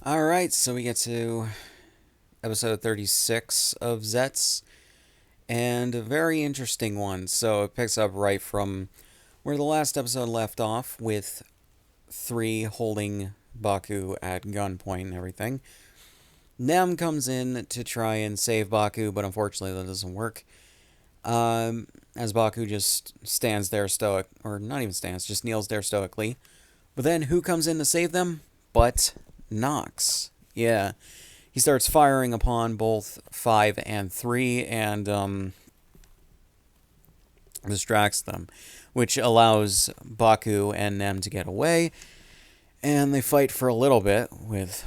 Alright, so we get to episode 36 of Zeztz, and a very interesting one. So it picks up right from where the last episode left off, with 3 holding Baku at gunpoint and everything. Nem comes in to try and save Baku, but unfortunately that doesn't work. As Baku just stands there stoic, or not even stands, just kneels there stoically. But then who comes in to save them? But Nox. Yeah. He starts firing upon both 5 and 3 and distracts them, which allows Baku and Nem to get away. And they fight for a little bit with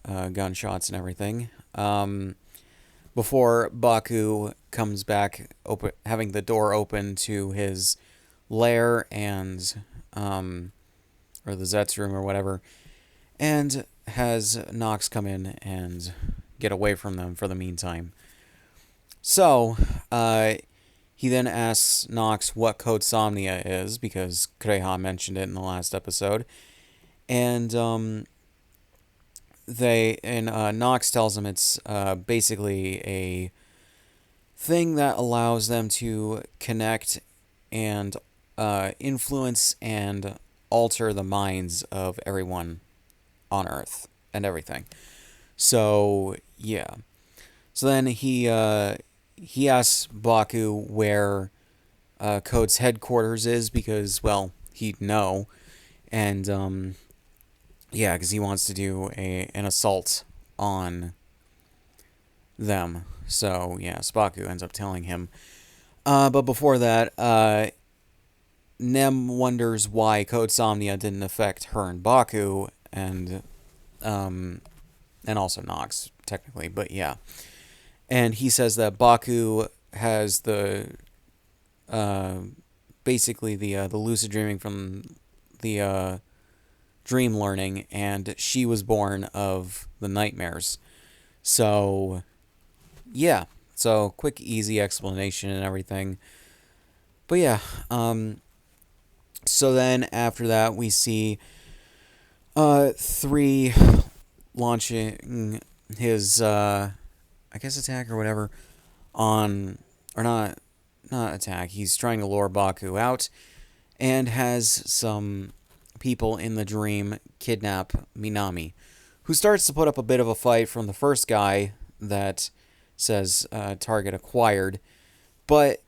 gunshots and everything. Before Baku comes back, having the door open to his lair and, or the Zeztz room or whatever, and has Nox come in and get away from them for the meantime. So, he then asks Nox what Code Somnia is, because Kreha mentioned it in the last episode. And, Nox tells him it's basically a thing that allows them to connect and influence and alter the minds of everyone on Earth and everything. So yeah. So then he asks Baku where Code's headquarters is, because, well, he'd know, and yeah, because he wants to do an assault on them. So yeah, Baku ends up telling him. But before that, Nem wonders why Code Somnia didn't affect her and Baku, and also Nox, technically, but yeah. And he says that Baku has the basically the lucid dreaming from the dream learning, and she was born of the nightmares. So yeah, so quick, easy explanation and everything. But yeah, so then after that we see 3 launching his I guess attack or whatever on, or not attack. He's trying to lure Baku out, and has some people in the dream kidnap Minami, who starts to put up a bit of a fight from the first guy that says target acquired, but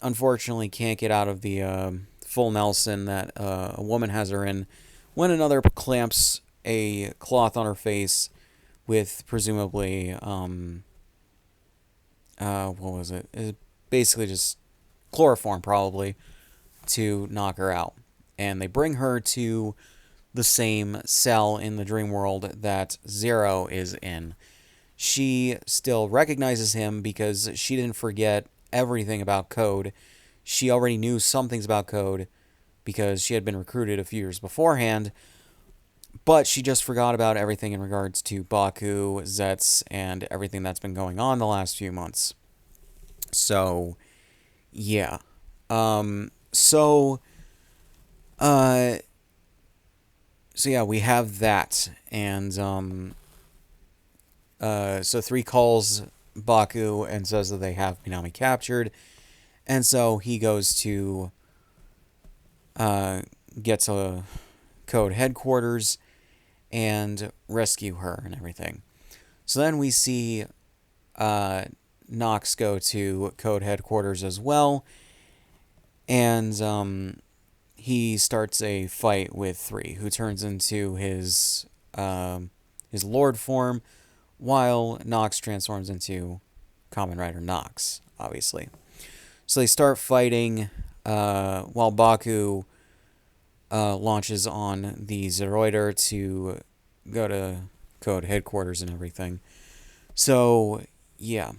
unfortunately can't get out of the full Nelson that a woman has her in, when another clamps a cloth on her face with presumably what was it? It basically just chloroform, probably, to knock her out. And they bring her to the same cell in the dream world that Zero is in. She still recognizes him because she didn't forget everything about Code. She already knew some things about Code because she had been recruited a few years beforehand, but she just forgot about everything in regards to Baku, Zeztz, and everything that's been going on the last few months. So, yeah. So yeah, we have that, and so 3 calls Baku and says that they have Minami captured, and so he goes to get to Code headquarters and rescue her and everything. So then we see Nox go to Code headquarters as well, and he starts a fight with 3, who turns into his Lord form, while Nox transforms into Kamen Rider Nox, obviously. So they start fighting while Baku launches on the Zeroider to go to Code headquarters and everything. So, yeah.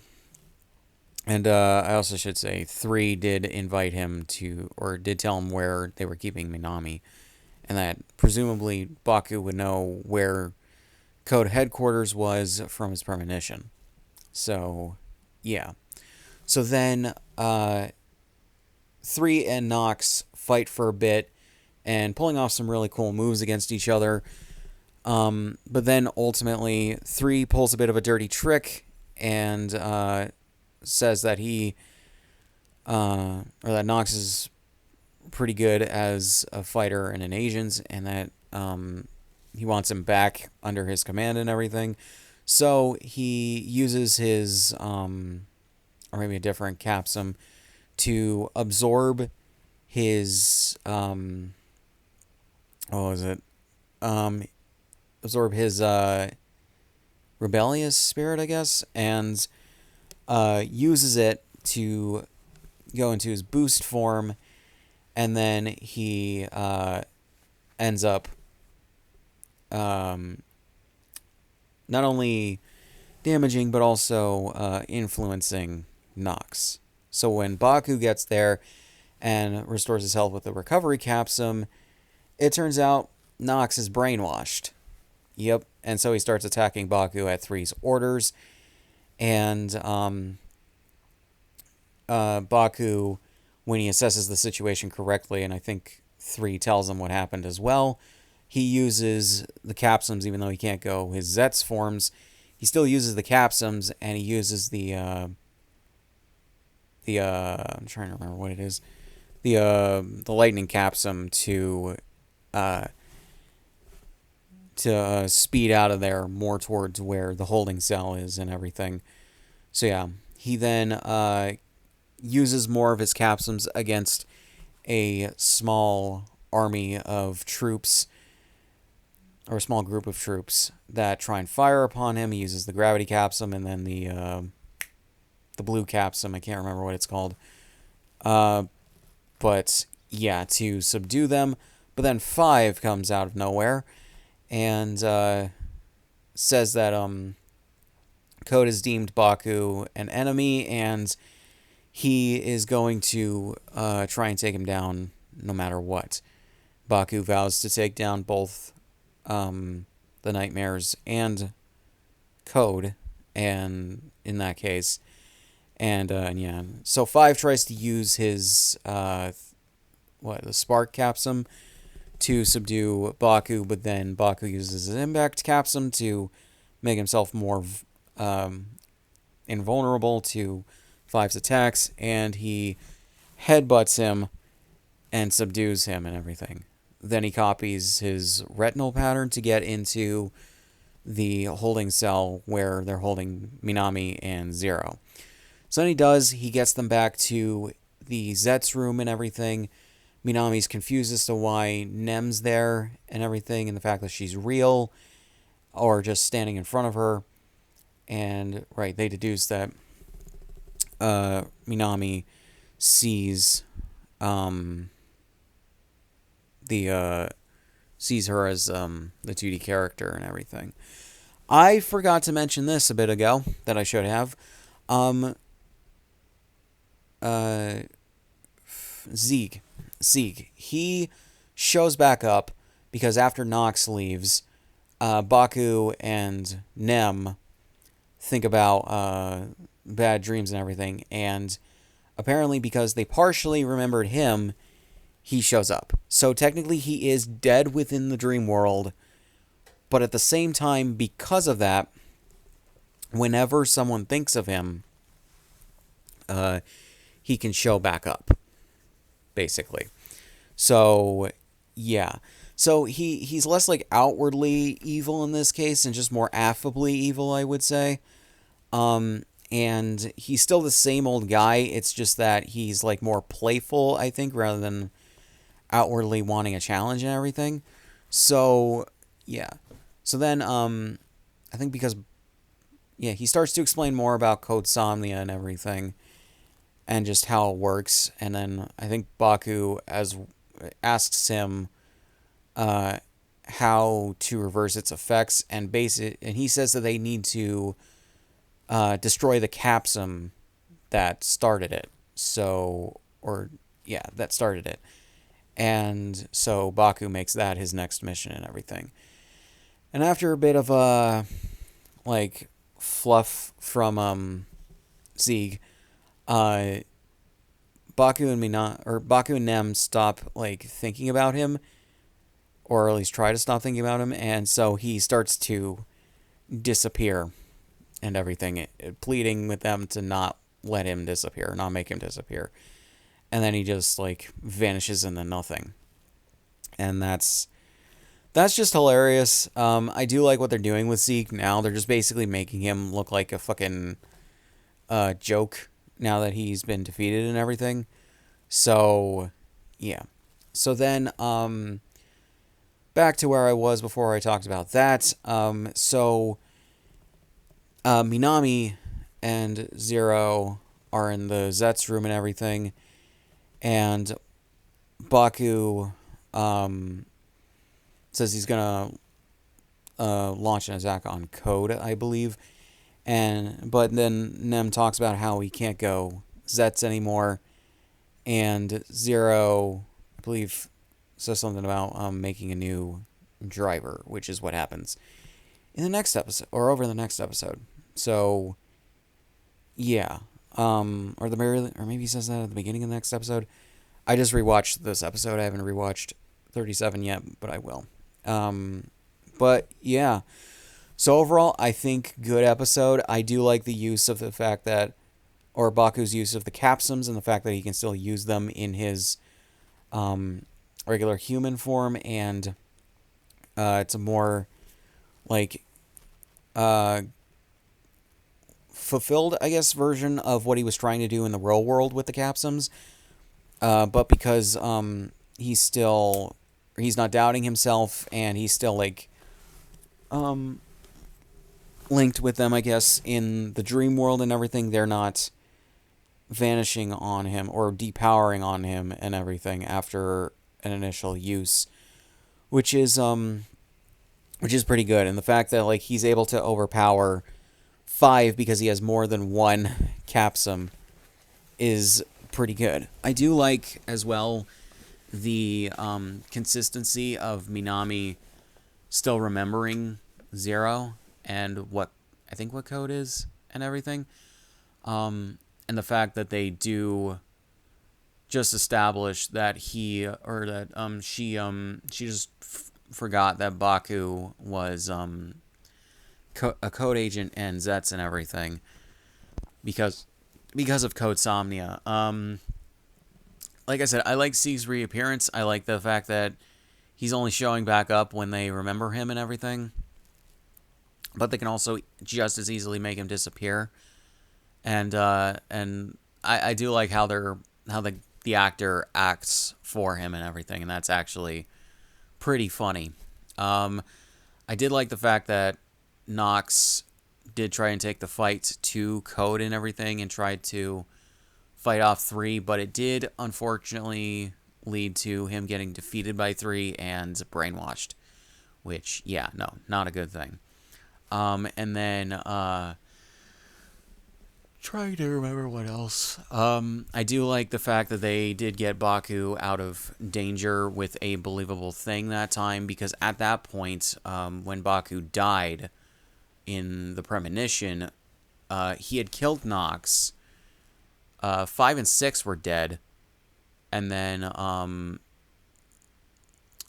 And I also should say, 3 did invite him to, or did tell him where they were keeping Minami, and that presumably Baku would know where Code headquarters was from his premonition. So, yeah. So then 3 and Nox fight for a bit, and pulling off some really cool moves against each other. But then ultimately, 3 pulls a bit of a dirty trick and says that or that Nox is pretty good as a fighter and an agent, and that he wants him back under his command and everything. So he uses his, or maybe a different capsum, to absorb his, what was it? Absorb his rebellious spirit, I guess, and uses it to go into his boost form, and then he ends up not only damaging but also influencing Nox. So when Baku gets there and restores his health with the recovery capsum, it turns out Nox is brainwashed. Yep, and so he starts attacking Baku at 3's orders, and Baku, when he assesses the situation correctly, and I think 3 tells him what happened as well, he uses the capsums, even though he can't go his Zeztz forms. He still uses the capsums, and he uses the I'm trying to remember what it is, the lightning capsum to speed out of there more towards where the holding cell is and everything. So yeah, he then uses more of his capsums against a small army of troops, or a small group of troops that try and fire upon him. He uses the gravity capsum and then the blue capsum. I can't remember what it's called. But yeah, to subdue them. But then 5 comes out of nowhere and says that Code has deemed Baku an enemy, and he is going to try and take him down no matter what. Baku vows to take down both the Nightmares and Code, and in that case, and yeah, so 5 tries to use his the spark capsum to subdue Baku, but then Baku uses his impact capsum to make himself more invulnerable to 5's attacks, and he headbutts him and subdues him and everything. Then he copies his retinal pattern to get into the holding cell where they're holding Minami and Zero. So then he gets them back to the Zeztz room and everything. Minami's confused as to why Nem's there and everything, and the fact that she's real or just standing in front of her. And right, they deduce that Minami sees sees her as the 2D character and everything. I forgot to mention this a bit ago that I should have. Zeztz. He shows back up because after Nox leaves, Baku and Nem think about bad dreams and everything, and apparently because they partially remembered him, he shows up. So technically he is dead within the dream world, but at the same time, because of that, whenever someone thinks of him, he can show back up, basically. So, yeah. So he's less like outwardly evil in this case and just more affably evil, I would say. And he's still the same old guy. It's just that he's like more playful, I think, rather than outwardly wanting a challenge and everything. So, yeah. So then, I think because, yeah, he starts to explain more about Code Somnia and everything, and just how it works. And then I think Baku asks him how to reverse its effects, and and he says that they need to destroy the capsum that started it. That started it. And so Baku makes that his next mission and everything. And after a bit of fluff from Zeztz, Baku and Nem stop thinking about him, or at least try to stop thinking about him, and so he starts to disappear and everything, pleading with them to not let him disappear, not make him disappear. And then he just like vanishes into nothing. And that's just hilarious. I do like what they're doing with Zeke now. They're just basically making him look like a fucking joke now that he's been defeated and everything. So, yeah. So then, back to where I was before I talked about that. Minami and Zero are in the Zeztz room and everything. And Baku says he's gonna launch an attack on Code, I believe. But then Nem talks about how he can't go Zeztz anymore, and Zero, I believe, says something about making a new driver, which is what happens in the next episode, or over the next episode. So, yeah, or maybe he says that at the beginning of the next episode. I just rewatched this episode. I haven't rewatched 37 yet, but I will. But yeah. So overall, I think good episode. I do like the use of the fact that, or Baku's use of the capsums and the fact that he can still use them in his regular human form, and it's a more like fulfilled, I guess, version of what he was trying to do in the real world with the capsums. But because he's not doubting himself, and he's still like linked with them, I guess, in the dream world and everything, they're not vanishing on him or depowering on him and everything after an initial use, which is pretty good. And the fact that like he's able to overpower 5 because he has more than one capsum is pretty good. I do like as well the consistency of Minami still remembering Zero and what Code is and everything, and the fact that they do just establish that she just forgot that Baku was a Code agent and Zeztz and everything because of Code Somnia. Like I said, I like Scsigs' reappearance. I like the fact that he's only showing back up when they remember him and everything. But they can also just as easily make him disappear. And I do like how the actor acts for him and everything, and that's actually pretty funny. I did like the fact that Nox did try and take the fight to Code and everything and tried to fight off 3, but it did unfortunately lead to him getting defeated by 3 and brainwashed, which, yeah, no, not a good thing. And then trying to remember what else. I do like the fact that they did get Baku out of danger with a believable thing that time, because at that point, when Baku died in the premonition, he had killed Nox. 5 and 6 were dead, and then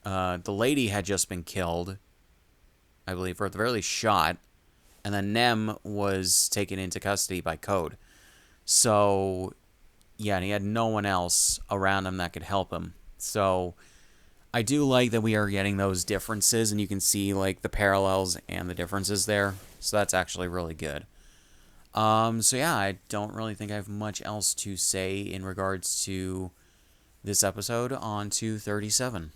the lady had just been killed, I believe, or at the very least shot, and then Nem was taken into custody by Code. So, yeah, and he had no one else around him that could help him. So, I do like that we are getting those differences, and you can see, like, the parallels and the differences there. So that's actually really good. So yeah, I don't really think I have much else to say in regards to this episode. On to 37.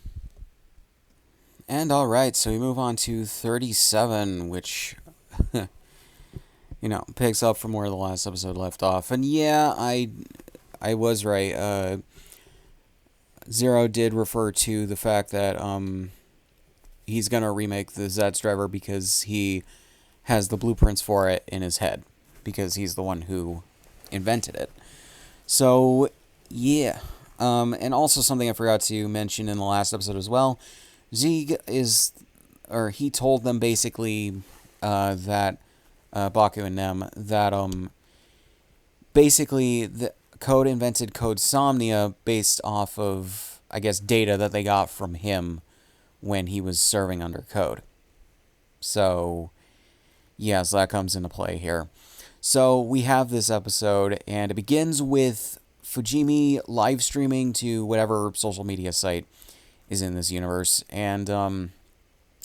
And alright, so we move on to 37, which, picks up from where the last episode left off. And yeah, I was right. Zero did refer to the fact that he's going to remake the Zeztz driver because he has the blueprints for it in his head, because he's the one who invented it. So, yeah. And also something I forgot to mention in the last episode as well. Zeke he told them basically that Baku and Nem that basically the Code invented Code Somnia based off of, I guess, data that they got from him when he was serving under code. So, yeah, so that comes into play here. So we have this episode, and it begins with Fujimi live streaming to whatever social media site is in this universe, and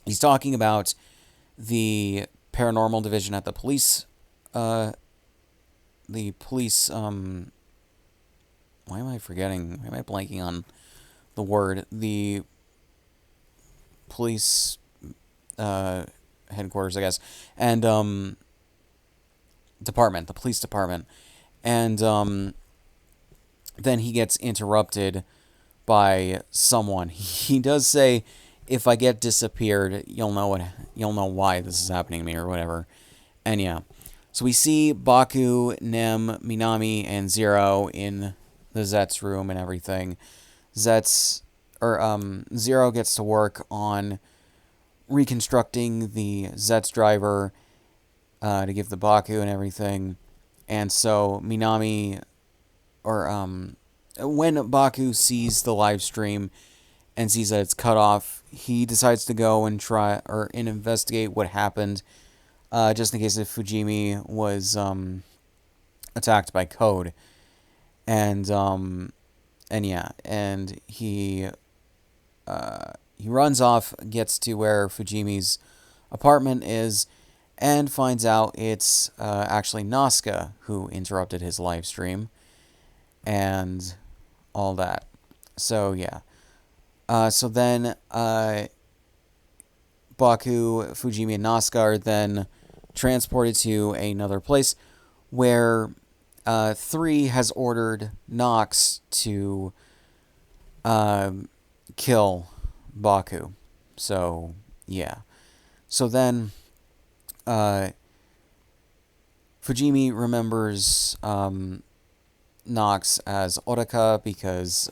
he's talking about the paranormal division at the police. The police. Why am I forgetting? Why am I blanking on the word? The police headquarters, I guess, and department, the police department, and then he gets interrupted by someone. He does say, "If I get disappeared, you'll know why this is happening to me," or whatever. And yeah, so we see Baku, Nem, Minami, and Zero in the Zeztz room and everything. Zero gets to work on reconstructing the Zeztz driver to give the Baku and everything. And so Minami, when Baku sees the live stream and sees that it's cut off, he decides to go and investigate what happened, just in case if Fujimi was attacked by Code. And yeah, and he runs off, gets to where Fujimi's apartment is, and finds out it's actually Nazca who interrupted his live stream, and all that. So yeah. So then Baku, Fujimi, and Nazca are then transported to another place where 3 has ordered Nox to kill Baku. So, yeah. So then Fujimi remembers Nox as Otaka because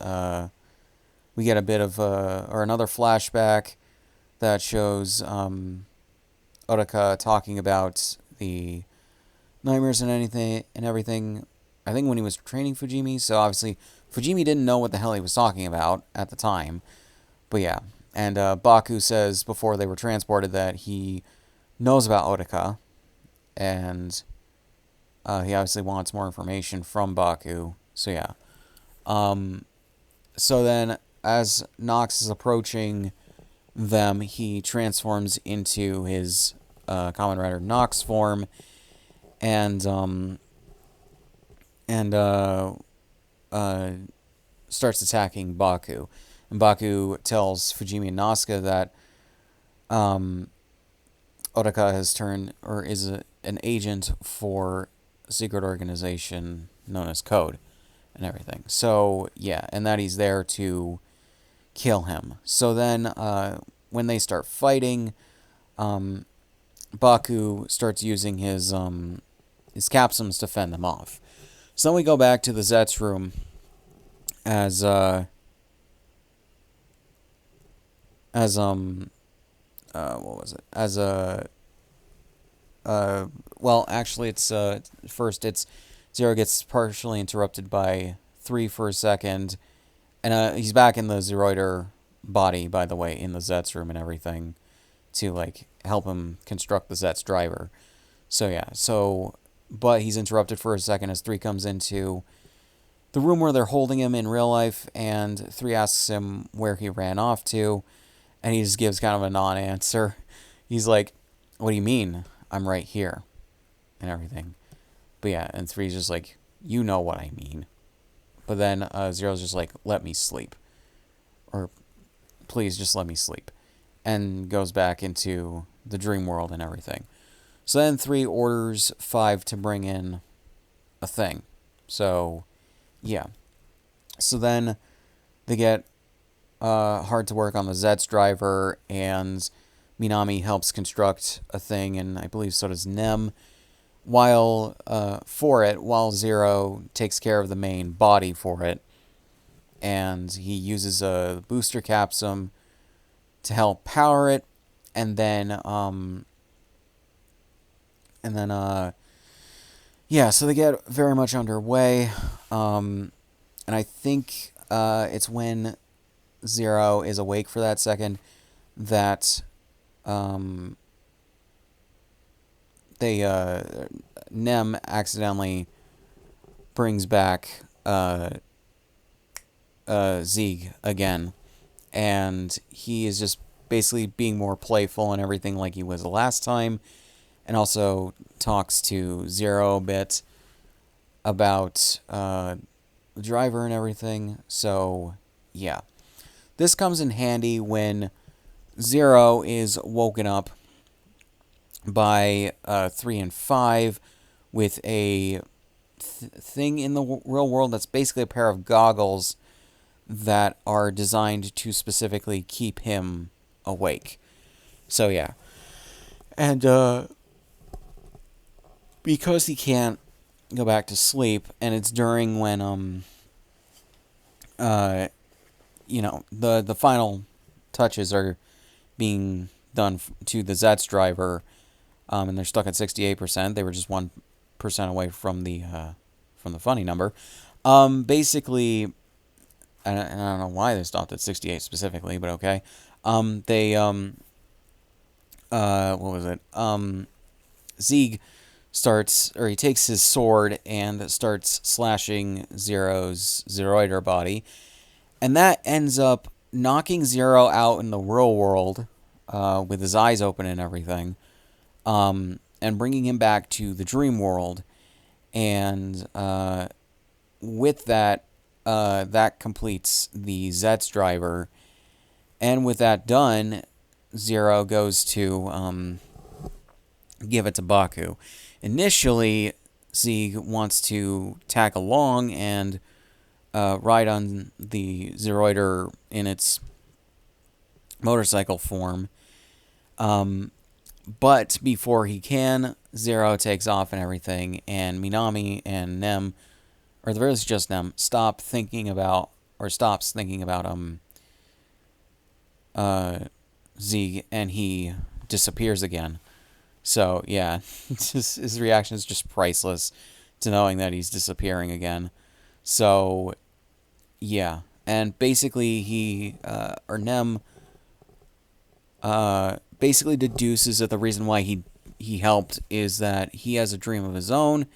we get a bit of another flashback that shows Otaka talking about the nightmares and everything. I think when he was training Fujimi, so obviously Fujimi didn't know what the hell he was talking about at the time. But yeah, and Baku says before they were transported that he knows about Otaka, and he obviously wants more information from Baku. So yeah. So then, as Nox is approaching them, he transforms into his Kamen Rider Nox form, and starts attacking Baku. And Baku tells Fujimi and Nazca that Otaka has turned, or is an agent for a secret organization known as Code and everything. So, yeah, and that he's there to kill him. So then, when they start fighting, Baku starts using his capsums to fend them off. So then we go back to the Zeztz room as what was it? Well, actually, it's first it's Zero gets partially interrupted by 3 for a second, and he's back in the Zeroider body, by the way, in the Zeztz room and everything, to like help him construct the Zeztz driver. So yeah, but he's interrupted for a second as 3 comes into the room where they're holding him in real life, and 3 asks him where he ran off to, and he just gives kind of a non-answer. He's like, "What do you mean? I'm right here," and everything. But yeah, and 3's just like, "You know what I mean." But then Zero's just like, "Let me sleep," or "Please just let me sleep," and goes back into the dream world and everything. So then 3 orders 5 to bring in a thing. So, yeah. So then they get hard to work on the Zeztz driver, and Minami helps construct a thing, and I believe so does Nem, while Zero takes care of the main body for it, and he uses a booster capsum to help power it, and then yeah, so they get very much underway, and I think it's when Zero is awake for that second that they Nem accidentally brings back Zeztz again, and he is just basically being more playful and everything like he was the last time, and also talks to Zero a bit about the driver and everything. So yeah, this comes in handy when Zero is woken up by 3 and 5 with a thing in the real world that's basically a pair of goggles that are designed to specifically keep him awake. So yeah. And because he can't go back to sleep, and it's during when the final touches are being done to the Zeztz driver, and they're stuck at 68%. They were just 1% away from the funny number. Basically, and I don't know why they stopped at 68 specifically, but okay. They what was it? Zeztz he takes his sword and starts slashing Zero's Zeroider body, and that ends up knocking Zero out in the real world, with his eyes open and everything, and bringing him back to the dream world. And with that, that completes the Zeztz driver. And with that done, Zero goes to give it to Baku. Initially, Zeztz wants to tag along and ride on the Zeroider in its motorcycle form. But before he can, Zero takes off and everything, and Minami and Nem, or the very just Nem, stops thinking about Zeztz, and he disappears again. So yeah, his reaction is just priceless to knowing that he's disappearing again. So yeah, and basically Nem basically deduces that the reason why he helped is that he has a dream of his own,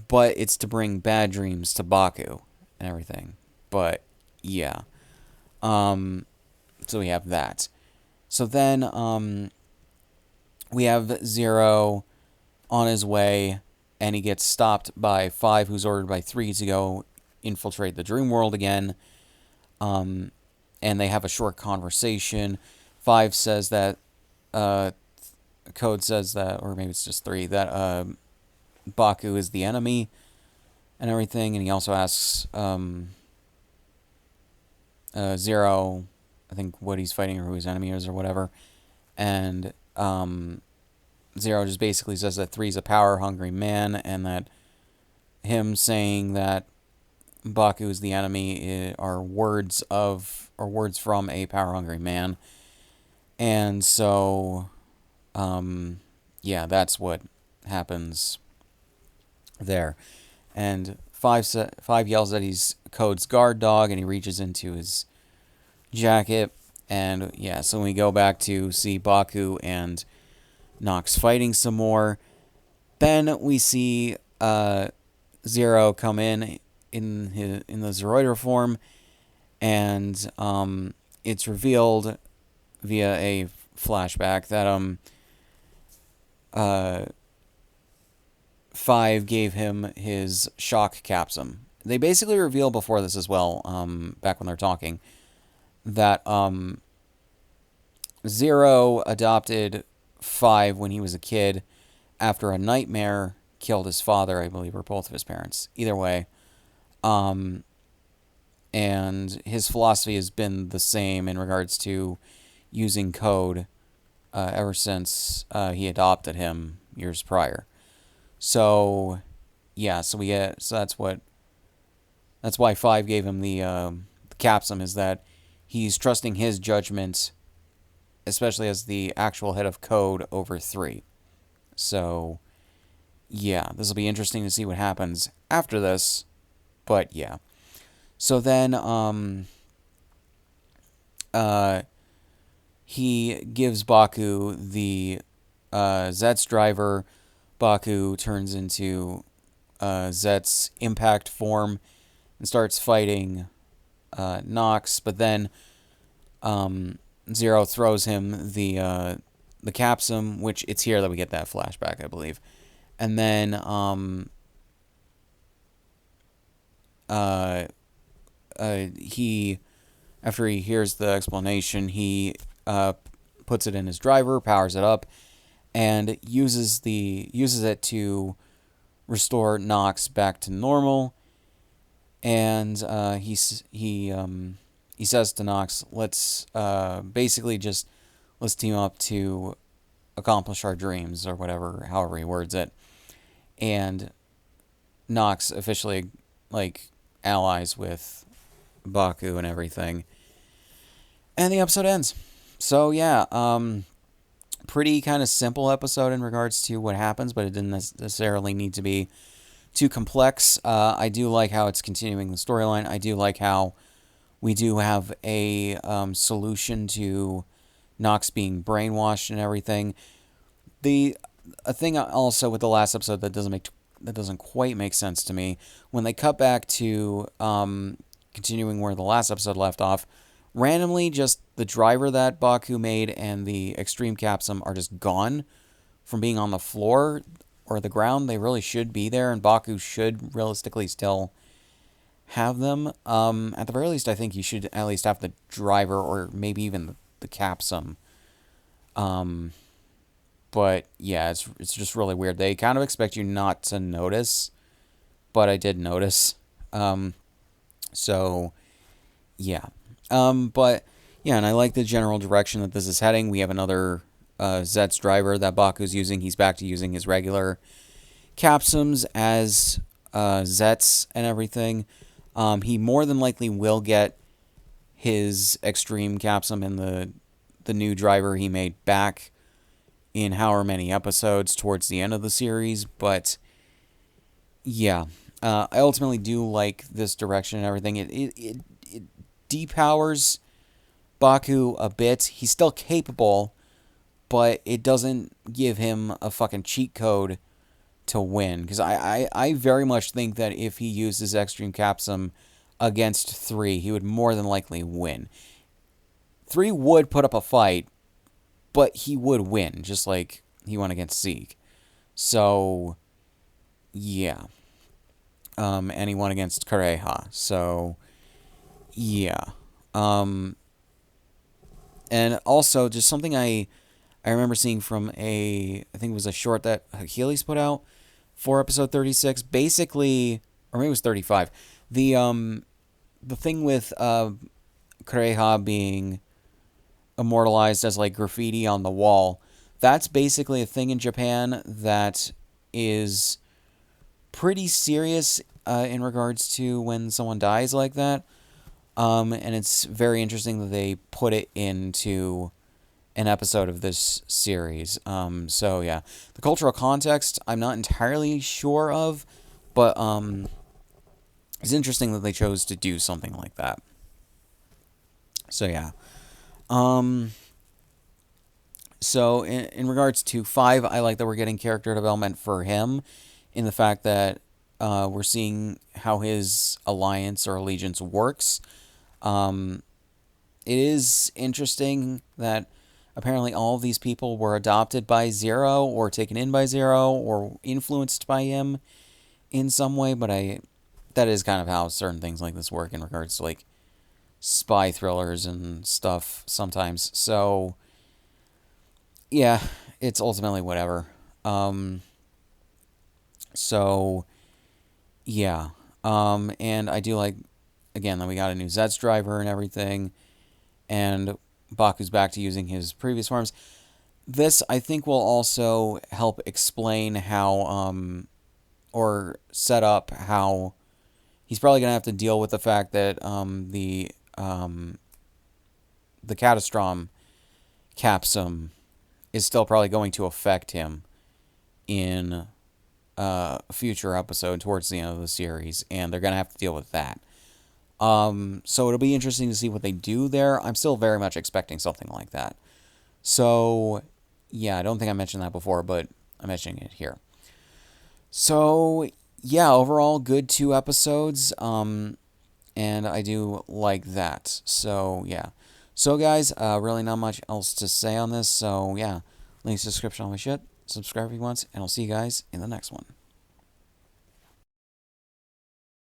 but it's to bring bad dreams to Baku and everything. But yeah, so we have that. So then we have Zero on his way, and he gets stopped by 5, who's ordered by 3 to go infiltrate the dream world again. And they have a short conversation. 5 says that Code says that, or maybe it's just 3, that Baku is the enemy and everything, and he also asks Zero, I think, what he's fighting or who his enemy is or whatever, and Zero just basically says that 3's a power-hungry man, and that him saying that Baku is the enemy are words from a power-hungry man. And so, yeah, that's what happens there. And 5 yells that he's Code's guard dog, and he reaches into his jacket. And yeah, so we go back to see Baku and Nox fighting some more. Then we see Zero come in the Zeroider form, and it's revealed via a flashback that 5 gave him his shock capsum. They basically reveal before this as well, back when they're talking, that Zero adopted 5 when he was a kid after a nightmare killed his father, I believe, or both of his parents. Either way. And his philosophy has been the same in regards to using Code ever since he adopted him years prior. So yeah, so that's why 5 gave him the capsum, is that he's trusting his judgment, especially as the actual head of Code, over 3. So yeah, this will be interesting to see what happens after this. But yeah. So then he gives Baku the Zeztz driver. Baku turns into Zeztz impact form and starts fighting Nox, but then Zero throws him the capsum, which it's here that we get that flashback, I believe. And then he, after he hears the explanation, he puts it in his driver, powers it up, and uses it to restore Nox back to normal. And he says to Nox, let's team up to accomplish our dreams, or whatever, however he words it. And Nox officially allies with Baku and everything. And the episode ends. So yeah, pretty kind of simple episode in regards to what happens, but it didn't necessarily need to be too complex. I do like how it's continuing the storyline. I do like how we do have a solution to Nox being brainwashed and everything. A thing also with the last episode that doesn't quite make sense to me, when they cut back to continuing where the last episode left off, randomly just the driver that Baku made and the extreme capsum are just gone from being on the floor or the ground. They really should be there, and Baku should realistically still have them. At the very least, I think you should at least have the driver, or maybe even the capsum. But yeah, it's just really weird. They kind of expect you not to notice, but I did notice. So yeah. But yeah, and I like the general direction that this is heading. We have another Zeztz driver that Baku's using. He's back to using his regular capsums as Zeztz and everything. He more than likely will get his extreme capsum and the new driver he made back in however many episodes towards the end of the series. But yeah, I ultimately do like this direction and everything. It depowers Baku a bit. He's still capable, but it doesn't give him a fucking cheat code to win. Because I very much think that if he used his extreme capsum against 3, he would more than likely win. 3 would put up a fight, but he would win, just like he won against Scsigs. So, yeah. And he won against Kareha. So, yeah. And also, just something I remember seeing from I think it was a short that Achilles put out for episode 36. Basically, or maybe it was 35. The thing with Kareha being immortalized as graffiti on the wall, that's basically a thing in Japan that is pretty serious in regards to when someone dies like that. And it's very interesting that they put it into an episode of this series. So yeah, the cultural context I'm not entirely sure of, but it's interesting that they chose to do something like that. So yeah. So in regards to 5, I like that we're getting character development for him, in the fact that we're seeing how his alliance or allegiance works. It is interesting that apparently all of these people were adopted by Zero, or taken in by Zero, or influenced by him in some way, but that is kind of how certain things like this work in regards to spy thrillers and stuff sometimes. So yeah, it's ultimately whatever. So yeah. And I do like, again, that we got a new Zeztz driver and everything, and Baku's back to using his previous forms. This, I think, will also help explain how, or set up how he's probably going to have to deal with the fact that the Catastrom capsum is still probably going to affect him in a future episode towards the end of the series, and they're going to have to deal with that. So it'll be interesting to see what they do there. I'm still very much expecting something like that. So, yeah, I don't think I mentioned that before, but I'm mentioning it here. So, yeah, overall, good 2 episodes. And I do like that. So, yeah. So, guys, really not much else to say on this. So, yeah, links, description, all my shit. Subscribe if you want, and I'll see you guys in the next one.